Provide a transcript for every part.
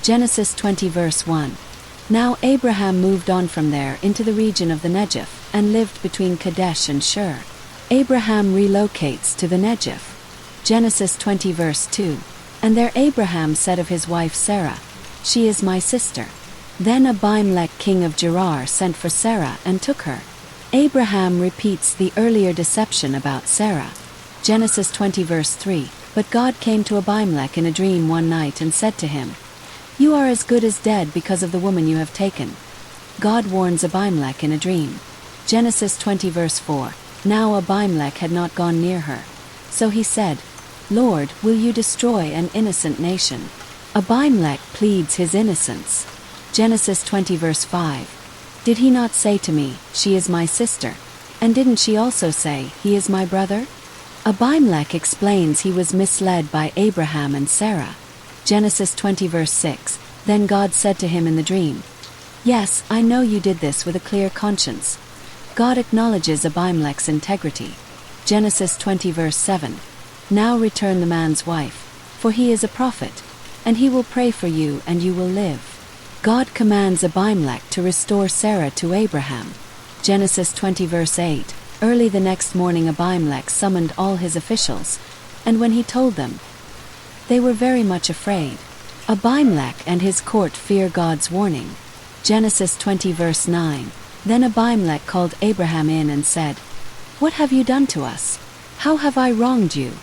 Genesis 20 verse 1. Now Abraham moved on from there into the region of the Negev, and lived between Kadesh and Shur. Abraham relocates to the Negev. Genesis 20 verse 2. And there Abraham said of his wife Sarah, "She is my sister." Then Abimelech king of Gerar sent for Sarah and took her. Abraham repeats the earlier deception about Sarah. Genesis 20 verse 3. But God came to Abimelech in a dream one night and said to him, "You are as good as dead because of the woman you have taken." God warns Abimelech in a dream. Genesis 20 verse 4. Now Abimelech had not gone near her. So he said, "Lord, will you destroy an innocent nation?" Abimelech pleads his innocence. Genesis 20 verse 5. Did he not say to me, "She is my sister"? And didn't she also say, "He is my brother"? Abimelech explains he was misled by Abraham and Sarah. Genesis 20 verse 6. Then God said to him in the dream, "Yes, I know you did this with a clear conscience." God acknowledges Abimelech's integrity. Genesis 20 verse 7. Now return the man's wife, for he is a prophet, and he will pray for you and you will live. God commands Abimelech to restore Sarah to Abraham. Genesis 20 verse 8. Early the next morning Abimelech summoned all his officials, and when he told them, they were very much afraid. Abimelech and his court fear God's warning. Genesis 20 verse 9. Then Abimelech called Abraham in and said, "What have you done to us? How have I wronged you?"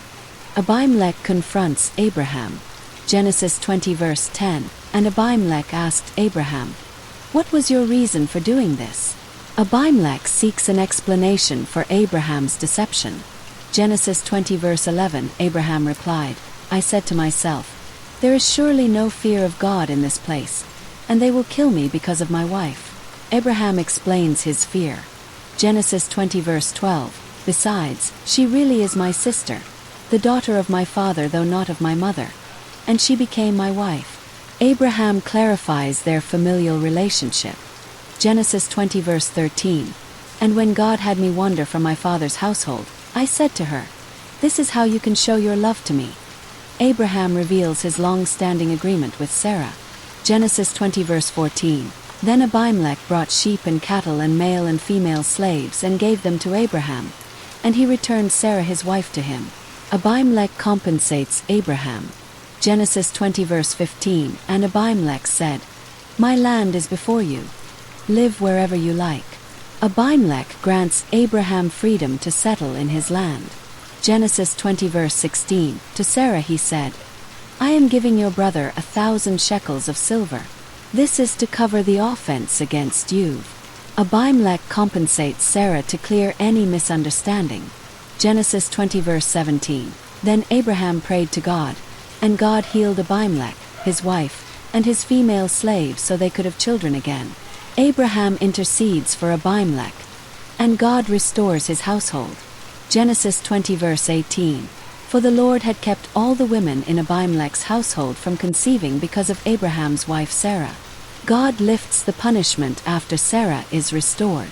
Abimelech confronts Abraham. Genesis 20 verse 10. And Abimelech asked Abraham, "What was your reason for doing this?" Abimelech seeks an explanation for Abraham's deception. Genesis 20 verse 11. Abraham replied, "I said to myself, there is surely no fear of God in this place, and they will kill me because of my wife." Abraham explains his fear. Genesis 20 verse 12. Besides, she really is my sister, the daughter of my father though not of my mother, and she became my wife. Abraham clarifies their familial relationship. Genesis 20 verse 13. And when God had me wander from my father's household, I said to her, "This is how you can show your love to me." Abraham reveals his long-standing agreement with Sarah. Genesis 20 verse 14. Then Abimelech brought sheep and cattle and male and female slaves and gave them to Abraham, and he returned Sarah his wife to him. Abimelech compensates Abraham. Genesis 20 verse 15. And Abimelech said, "My land is before you. Live wherever you like." Abimelech grants Abraham freedom to settle in his land. Genesis 20 verse 16. To Sarah he said, "I am giving your brother 1,000 shekels of silver. This is to cover the offense against you." Abimelech compensates Sarah to clear any misunderstanding. Genesis 20 verse 17. Then Abraham prayed to God, and God healed Abimelech, his wife, and his female slaves so they could have children again. Abraham intercedes for Abimelech, and God restores his household. Genesis 20 verse 18. For the Lord had kept all the women in Abimelech's household from conceiving because of Abraham's wife Sarah. God lifts the punishment after Sarah is restored.